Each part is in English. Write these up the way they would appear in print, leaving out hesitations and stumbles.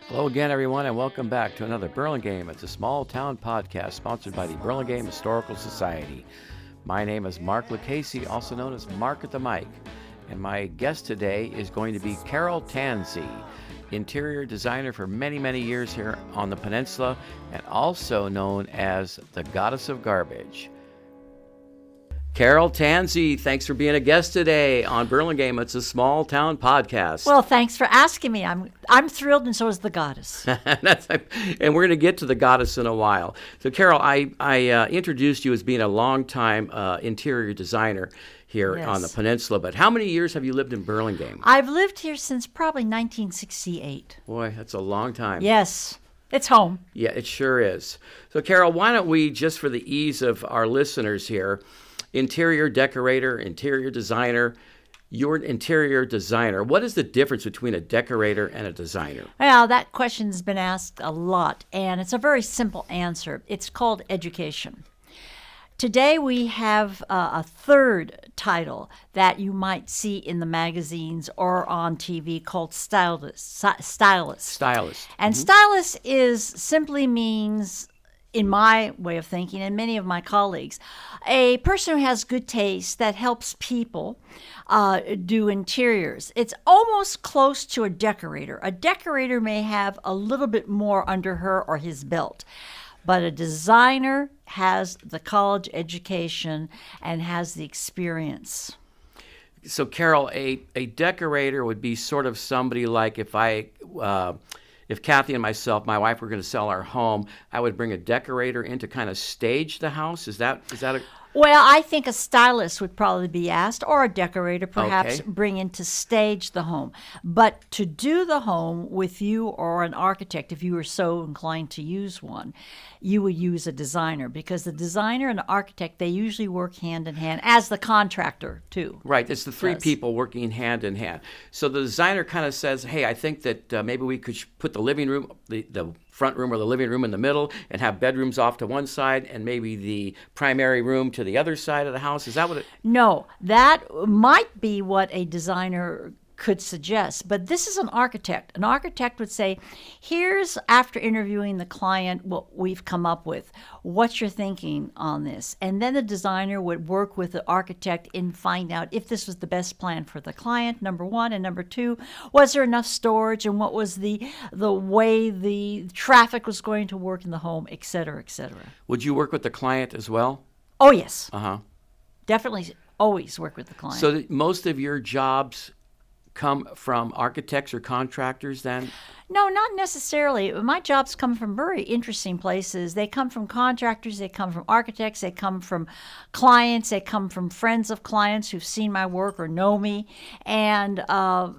Hello again, everyone, and welcome back to another Burlingame. It's a small town podcast sponsored by the Burlingame Historical Society. My name is Mark Lucchese, also known as Mark at the Mic, and my guest today is going to be Carol Tanzi, interior designer for many, many years here on the peninsula, and also known as the Goddess of Garbage. Carol Tanzi, thanks for being a guest today on Burlingame. It's a small town podcast. Well, thanks for asking me. I'm thrilled, and so is the goddess. And we're going to get to the goddess in a while. So, Carol, I introduced you as being a longtime interior designer here on the peninsula. But how many years have you lived in Burlingame? I've lived here since probably 1968. Boy, that's a long time. Yes, it's home. Yeah, it sure is. So, Carol, why don't we, just for the ease of our listeners here, interior decorator, interior designer. You're an interior designer. What is the difference between a decorator and a designer? Well, that question's been asked a lot, and it's a very simple answer. It's called education. Today we have a third title that you might see in the magazines or on TV called stylist. And stylist simply means, in my way of thinking and many of my colleagues, a person who has good taste that helps people do interiors. It's almost close to a decorator. A decorator may have a little bit more under her or his belt, but a designer has the college education and has the experience. So, Carol, a decorator would be sort of somebody like if Kathy and myself, my wife, were going to sell our home, I would bring a decorator in to kind of stage the house. Is that a... Well, I think a stylist would probably be asked, or a decorator perhaps, bring in to stage the home. But to do the home with you or an architect, if you were so inclined to use one, you would use a designer, because the designer and the architect, they usually work hand in hand, as the contractor too. Right, it's the three people working hand in hand. So the designer kind of says, hey, I think that maybe we could put the living room, the front room or the living room in the middle, and have bedrooms off to one side and maybe the primary room to the other side of the house. Is that what it... No, that might be what a designer could suggest, but this is an architect. An architect would say, here's, after interviewing the client, what we've come up with. What's your thinking on this? And then the designer would work with the architect and find out if this was the best plan for the client, number one, and number two, was there enough storage, and what was the way the traffic was going to work in the home, et cetera, et cetera. Would you work with the client as well? Oh, yes. Uh-huh. Definitely always work with the client. So most of your jobs come from architects or contractors then? No, not necessarily. My jobs come from very interesting places. They come from contractors, they come from architects, they come from clients, they come from friends of clients who've seen my work or know me, and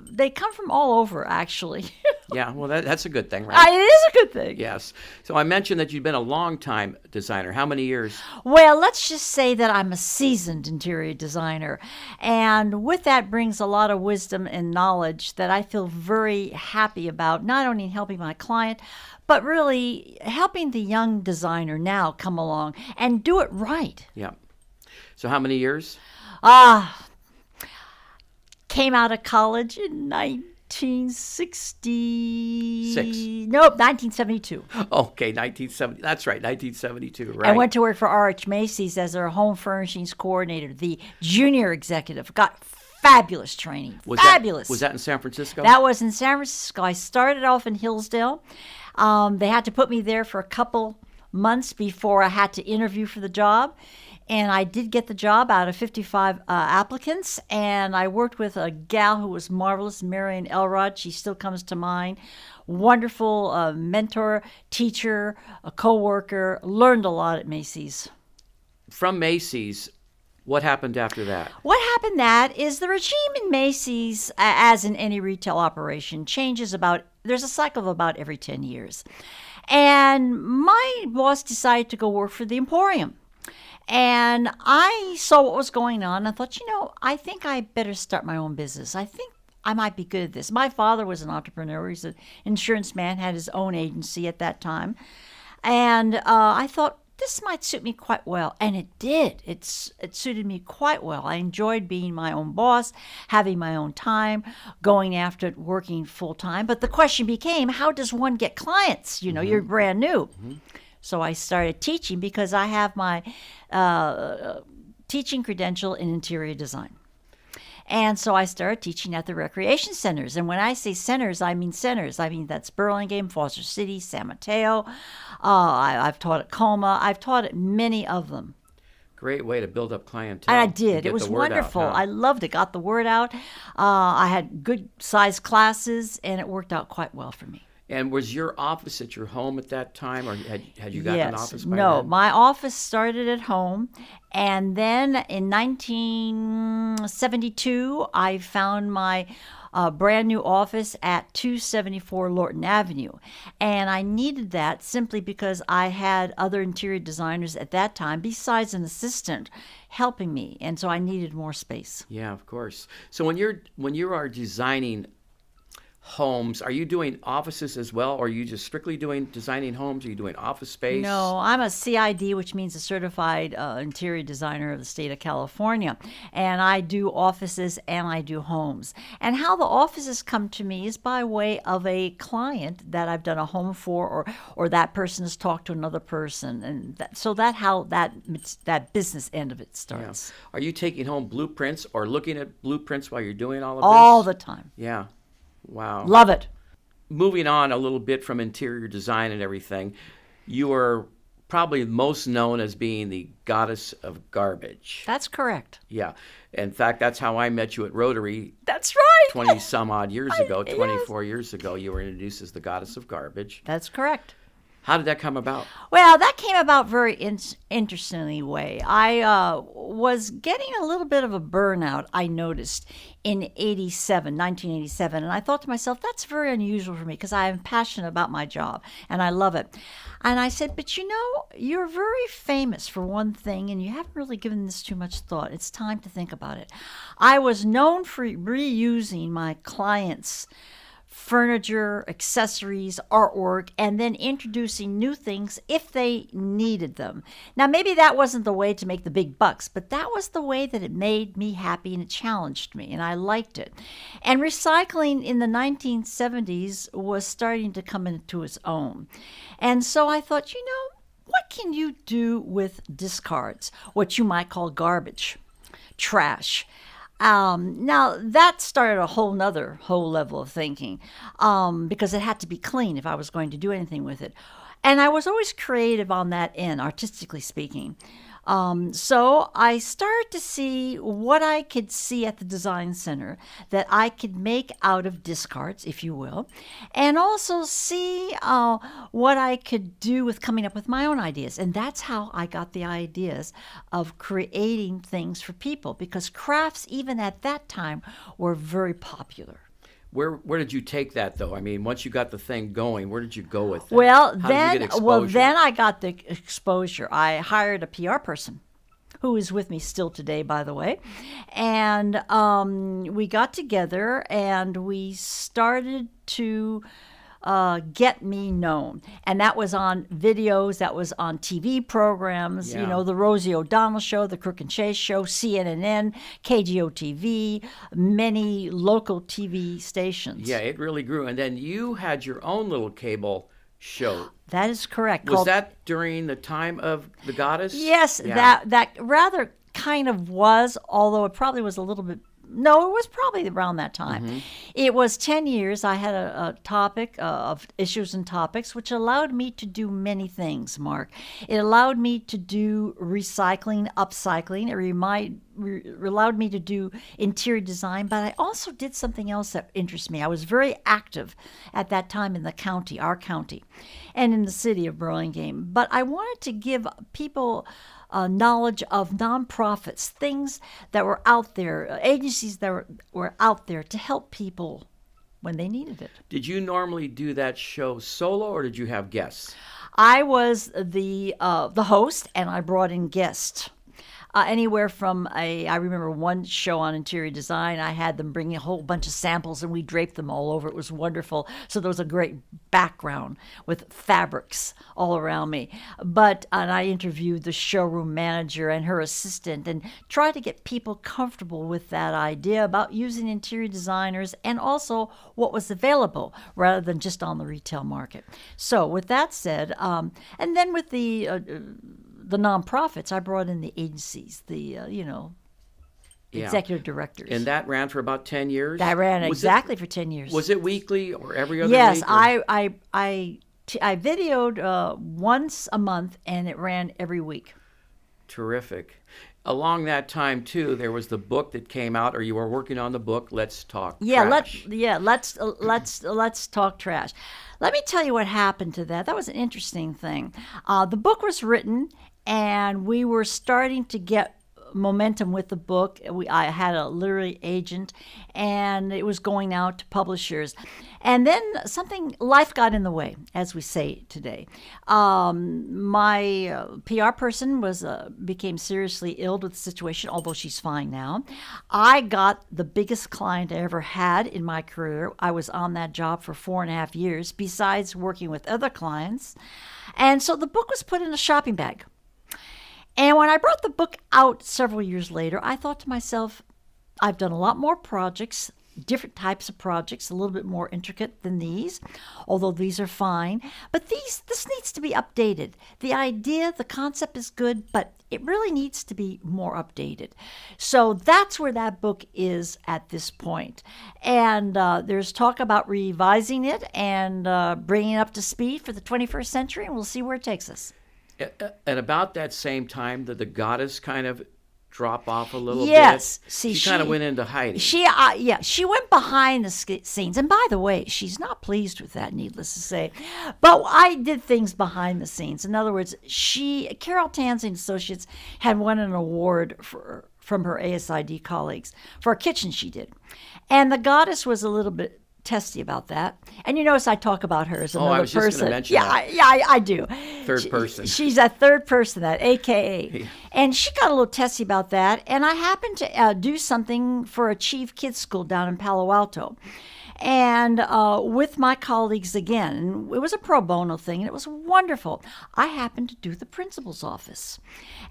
they come from all over, actually. Yeah, well, that's a good thing, right? It is a good thing. Yes. So I mentioned that you've been a long-time designer. How many years? Well, let's just say that I'm a seasoned interior designer, and with that brings a lot of wisdom and knowledge that I feel very happy about, not only in helping my client, but really helping the young designer now come along and do it right. Yeah. So how many years? Came out of college in 1966. Nope, 1972. Okay, 1970. That's right, 1972, right. I went to work for R.H. Macy's as their home furnishings coordinator, the junior executive. Got fabulous training. Was that in San Francisco? That was in San Francisco. I started off in Hillsdale. They had to put me there for a couple months before I had to interview for the job. And I did get the job out of 55 applicants. And I worked with a gal who was marvelous, Marion Elrod. She still comes to mind. Wonderful mentor, teacher, a co-worker. Learned a lot at Macy's. From Macy's, what happened after that? What happened that is the regime in Macy's, as in any retail operation, changes there's a cycle of about every 10 years. And my boss decided to go work for the Emporium. And I saw what was going on. I thought, I think I better start my own business. I think I might be good at this. My father was an entrepreneur. He's an insurance man, had his own agency at that time. And I thought, this might suit me quite well. And it did. It suited me quite well. I enjoyed being my own boss, having my own time, going after it, working full time. But the question became, how does one get clients? You know, you're brand new. So I started teaching because I have my teaching credential in interior design. And so I started teaching at the recreation centers. And when I say centers, I mean centers. I mean, that's Burlingame, Foster City, San Mateo. I've taught at Coma. I've taught at many of them. Great way to build up clientele. And I did. It was wonderful. Out, huh? I loved it. Got the word out. I had good sized classes, and it worked out quite well for me. And was your office at your home at that time, or had you gotten an office by No, then? my office started at home. And then in 1972, I found my brand new office at 274 Lorton Avenue. And I needed that simply because I had other interior designers at that time, besides an assistant, helping me. And so I needed more space. Yeah, of course. So when you are designing homes, are you doing offices as well, or are you just strictly designing homes? Are you doing office space? No, I'm a CID, which means a certified interior designer of the state of California. And I do offices and I do homes. And how the offices come to me is by way of a client that I've done a home for, or that person has talked to another person. And so that's how that business end of it starts. Yeah. Are you taking home blueprints or looking at blueprints while you're doing all of this? All the time. Yeah. Wow. Love it. Moving on a little bit from interior design and everything, you are probably most known as being the goddess of garbage. That's correct. Yeah. In fact, that's how I met you at Rotary. That's right. 20 some odd years ago, 24 years ago, you were introduced as the goddess of garbage. That's correct. How did that come about? Well, that came about very interestingly way. I was getting a little bit of a burnout, I noticed, in 1987. And I thought to myself, that's very unusual for me because I am passionate about my job and I love it. And I said, but you know, you're very famous for one thing and you haven't really given this too much thought. It's time to think about it. I was known for reusing my clients' furniture, accessories, artwork, and then introducing new things if they needed them. Now, maybe that wasn't the way to make the big bucks, but that was the way that it made me happy and it challenged me, and I liked it. And recycling in the 1970s was starting to come into its own. And so I thought, you know, what can you do with discards, what you might call garbage, trash? Now, that started a whole level of thinking because it had to be clean if I was going to do anything with it. And I was always creative on that end, artistically speaking. So I started to see what I could see at the design center that I could make out of discards, if you will, and also see what I could do with coming up with my own ideas. And that's how I got the ideas of creating things for people, because crafts, even at that time, were very popular. Where did you take that though? I mean, once you got the thing going, where did you go with that? Well, How did you get exposure? then I got the exposure. I hired a PR person who is with me still today, by the way. And we got together and we started to get me known. And that was on videos, that was on TV programs, Yeah. you know, the Rosie O Donnell show, the Crook and Chase show, CNN, KGO TV, many local TV stations. Yeah, it really grew. And then you had your own little cable show. That is correct. Was that during the time of the goddess? Yes, Yeah. that rather kind of was, although it probably was a little bit. No, it was probably around that time. Mm-hmm. It was 10 years. I had a topic of issues and topics, which allowed me to do many things, Mark. It allowed me to do recycling, upcycling. It allowed me to do interior design, but I also did something else that interests me. I was very active at that time in the county, our county, and in the city of Burlingame. But I wanted to give people knowledge of nonprofits, things that were out there, agencies that were out there to help people when they needed it. Did you normally do that show solo, or did you have guests? I was the host, and I brought in guests. anywhere from I remember one show on interior design, I had them bring a whole bunch of samples and we draped them all over. It was wonderful. So there was a great background with fabrics all around me. And I interviewed the showroom manager and her assistant and tried to get people comfortable with that idea about using interior designers and also what was available rather than just on the retail market. So with that said, and then with the nonprofits, I brought in the agencies, executive directors. And that ran for about 10 years? That ran exactly for 10 years. Was it weekly or every other yes, week? Yes, I videoed once a month, and it ran every week. Terrific. Along that time, too, there was the book that came out, or you were working on the book, Let's Talk Trash. Let's talk trash. Let me tell you what happened to that. That was an interesting thing. The book was written, and we were starting to get momentum with the book. I had a literary agent, and it was going out to publishers. And then life got in the way, as we say today. My PR person became seriously ill with the situation, although she's fine now. I got the biggest client I ever had in my career. I was on that job for 4.5 years, besides working with other clients. And so the book was put in a shopping bag. And when I brought the book out several years later, I thought to myself, I've done a lot more projects, different types of projects, a little bit more intricate than these, although these are fine. But this needs to be updated. The idea, the concept is good, but it really needs to be more updated. So that's where that book is at this point. And there's talk about revising it and bringing it up to speed for the 21st century, and we'll see where it takes us. At about that same time, did the goddess kind of drop off a little bit? Yes. See, she kind of went into hiding. She went behind the scenes. And by the way, she's not pleased with that, needless to say. But I did things behind the scenes. In other words, Carol Tanzi and Associates had won an award from her ASID colleagues for a kitchen she did. And the goddess was a little bit testy about that. And you notice I talk about her as another person. I was just going to mention that. I do. Third person. She's a third person, that AKA. Yeah. And she got a little testy about that. And I happened to do something for Achieve Kids School down in Palo Alto. And with my colleagues again, and it was a pro bono thing, and it was wonderful. I happened to do the principal's office.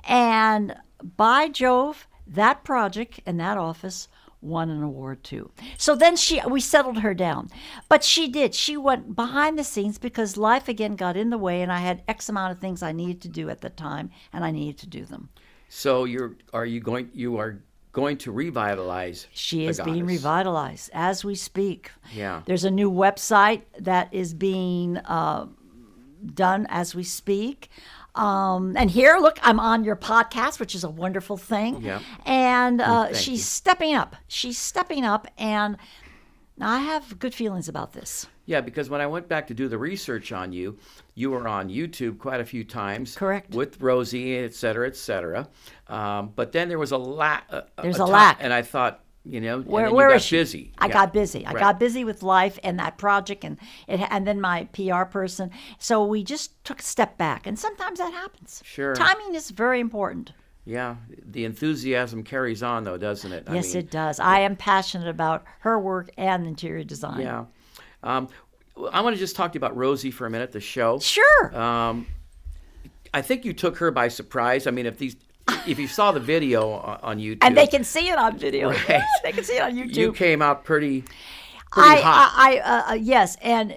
And by Jove, that project and that office won an award too. So then we settled her down. But she did. She went behind the scenes because life again got in the way, and I had X amount of things I needed to do at the time, and I needed to do them. So you are going to revitalize She is being revitalized as we speak. Yeah. There's a new website that is being done as we speak. And here, look, I'm on your podcast, which is a wonderful thing. Yeah. And Thank you. stepping up. She's stepping up, and I have good feelings about this. Yeah, because when I went back to do the research on you, you were on YouTube quite a few times. Correct. With Rosie, et cetera, et cetera. But then there was a lack. There's a lack. And I thought, where is she? Busy. I got busy. I got busy with life and that project and then my PR person. So we just took a step back. And sometimes that happens. Sure. Timing is very important. Yeah. The enthusiasm carries on, though, doesn't it? Yes, it does. I am passionate about her work and interior design. Yeah. I want to just talk to you about Rosie for a minute, the show. Sure. I think you took her by surprise. I mean, if you saw the video on YouTube. And they can see it on video. Right. They can see it on YouTube. You came out pretty hot. Yes. And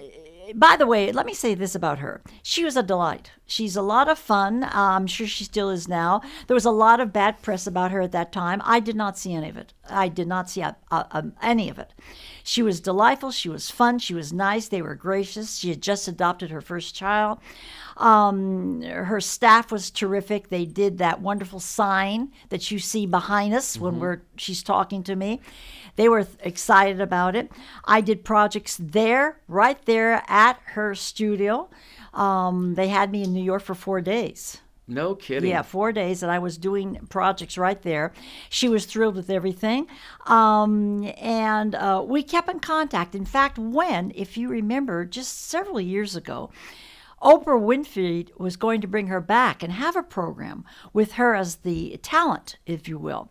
by the way, let me say this about her. She was a delight. She's a lot of fun. I'm sure she still is now. There was a lot of bad press about her at that time. I did not see any of it. I did not see any of it. She was delightful. She was fun. She was nice. They were gracious. She had just adopted her first child. Her staff was terrific. They did that wonderful sign that you see behind us when she's talking to me. They were excited about it. I did projects right there at her studio. They had me in New York for 4 days. No kidding. Yeah, 4 days, and I was doing projects right there. She was thrilled with everything. And we kept in contact. In fact, if you remember, just several years ago, Oprah Winfrey was going to bring her back and have a program with her as the talent, if you will.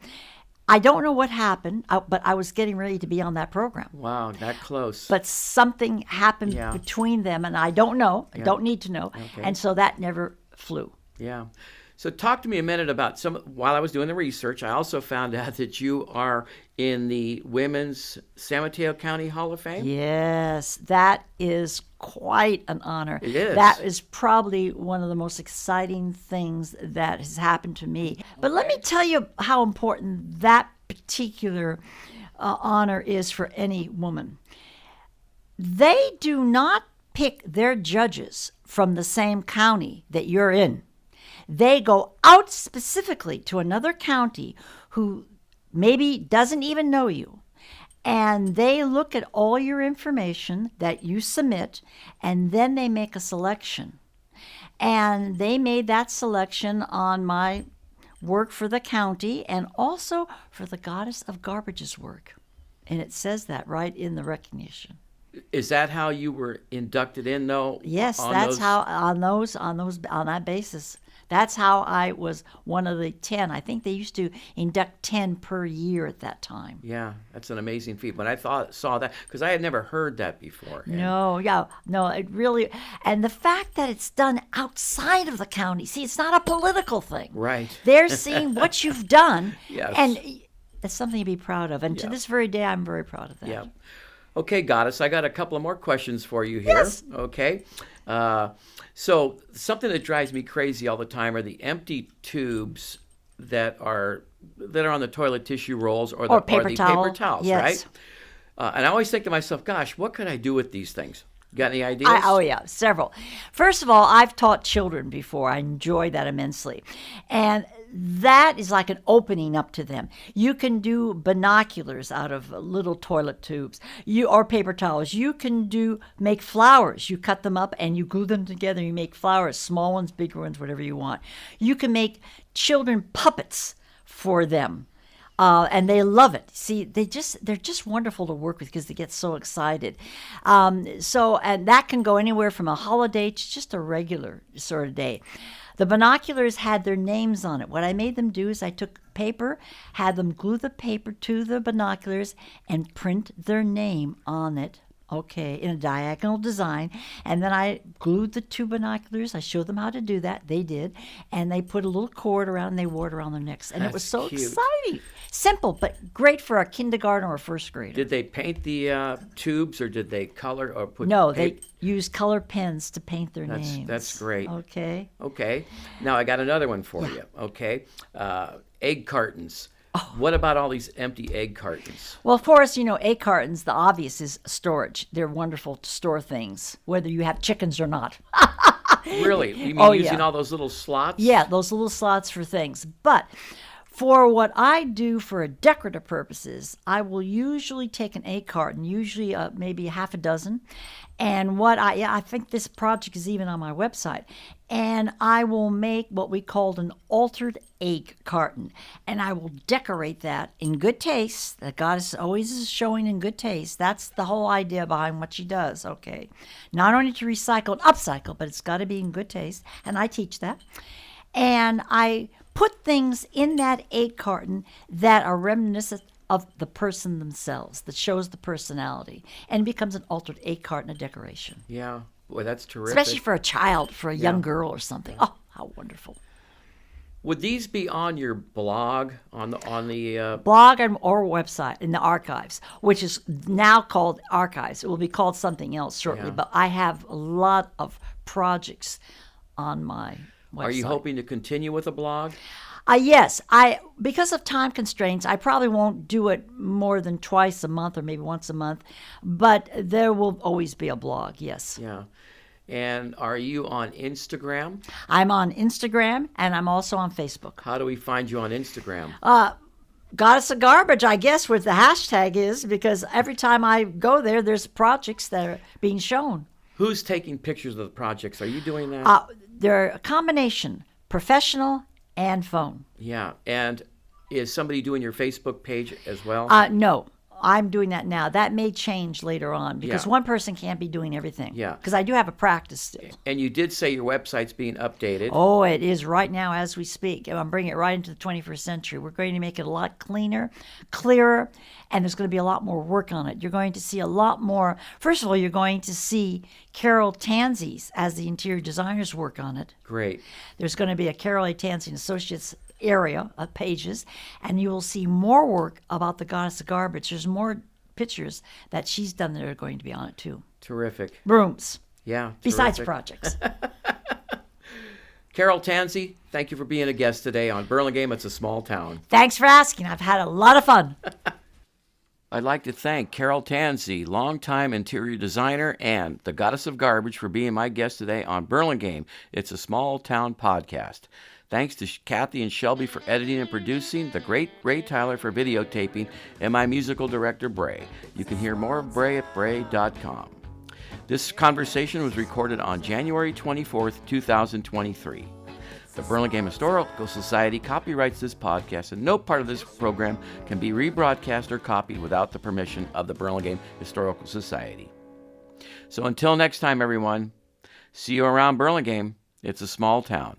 I don't know what happened, but I was getting ready to be on that program. Wow, that close. But something happened between them, and I don't know. I don't need to know. Okay. And so that never flew. Yeah. So talk to me a minute about while I was doing the research, I also found out that you are in the Women's San Mateo County Hall of Fame. Yes, that is quite an honor. It is. That is probably one of the most exciting things that has happened to me. But let me tell you how important that particular honor is for any woman. They do not pick their judges from the same county that you're in. They go out specifically to another county who maybe doesn't even know you, and they look at all your information that you submit, and then they make a selection. And they made that selection on my work for the county and also for the Goddess of Garbage's work. And it says that right in the recognition. Is that how you were inducted in, though? Yes, that's how on that basis. That's how I was one of the 10. I think they used to induct 10 per year at that time. Yeah, that's an amazing feat. But I saw that because I had never heard that before. No, it really, and the fact that it's done outside of the county. See, it's not a political thing. Right. They're seeing what you've done. Yes. And that's something to be proud of. And to this very day, I'm very proud of that. Yeah. Okay, Goddess, I got a couple of more questions for you here. Yes. Okay. So something that drives me crazy all the time are the empty tubes that are on the toilet tissue rolls or the paper towels, yes. Right? And I always think to myself, gosh, what could I do with these things? Got any ideas? Several. First of all, I've taught children before. I enjoy that immensely. And that is like an opening up to them. You can do binoculars out of little toilet tubes, or paper towels. You can make flowers. You cut them up and you glue them together. You make flowers, small ones, bigger ones, whatever you want. You can make children puppets for them. And they love it. See, they're just wonderful to work with because they get so excited. And that can go anywhere from a holiday to just a regular sort of day. The binoculars had their names on it. What I made them do is I took paper, had them glue the paper to the binoculars, and print their name on it. Okay, in a diagonal design. And then I glued the two binoculars. I showed them how to do that. They did. And they put a little cord around and they wore it around their necks. And it was so exciting. Simple, but great for a kindergarten or a first grader. Did they paint the tubes or did they color or put No, they used color pens to paint their names. That's great. Okay. Okay. Now I got another one for you. Okay. Egg cartons. What about all these empty egg cartons? Well, of course, egg cartons, the obvious is storage. They're wonderful to store things, whether you have chickens or not. Really? You mean using all those little slots? Yeah, those little slots for things. But for what I do for decorative purposes, I will usually take an egg carton, usually maybe half a dozen. And I think this project is even on my website. And I will make what we called an altered egg carton. And I will decorate that in good taste. The goddess always is showing in good taste. That's the whole idea behind what she does, okay? Not only to recycle and upcycle, but it's got to be in good taste. And I teach that. And I put things in that egg carton that are reminiscent of the person themselves, that shows the personality, and it becomes an altered egg carton, a decoration. Yeah, boy, that's terrific. Especially for a child, for a young girl or something. Oh, how wonderful! Would these be on your blog, on the blog or website in the archives, which is now called archives? It will be called something else shortly, but I have a lot of projects on my website. Are you hoping to continue with a blog? Yes, because of time constraints, I probably won't do it more than twice a month or maybe once a month, but there will always be a blog, yes. Yeah. And are you on Instagram? I'm on Instagram, and I'm also on Facebook. How do we find you on Instagram? Goddess of Garbage, I guess, what the hashtag is, because every time I go there, there's projects that are being shown. Who's taking pictures of the projects? Are you doing that? They're a combination, professional and phone. Yeah, and is somebody doing your Facebook page as well? No. I'm doing that now. That may change later on because Yeah. one person can't be doing everything. Yeah. Because I do have a practice still. And you did say your website's being updated. Oh, it is right now as we speak. I'm bringing it right into the 21st century. We're going to make it a lot cleaner, clearer, and there's going to be a lot more work on it. You're going to see a lot more. First of all, you're going to see Carol Tanzi's as the interior designers work on it. Great. There's going to be a Carol A. Tanzi and Associates area of pages, and you will see more work about the Goddess of Garbage. There's more pictures that she's done that are going to be on it too. Terrific. Rooms. Yeah. Besides terrific. projects. Carol Tanzi, thank you for being a guest today on Burlingame. It's a small town. Thanks for asking. I've had a lot of fun. I'd like to thank Carol Tanzi, longtime interior designer and the Goddess of Garbage, for being my guest today on Burlingame. It's a small town podcast. Thanks to Kathy and Shelby for editing and producing, the great Ray Tyler for videotaping, and my musical director, Bray. You can hear more of Bray at bray.com. This conversation was recorded on January 24th, 2023. The Burlingame Historical Society copyrights this podcast, and no part of this program can be rebroadcast or copied without the permission of the Burlingame Historical Society. So until next time, everyone, see you around Burlingame. It's a small town.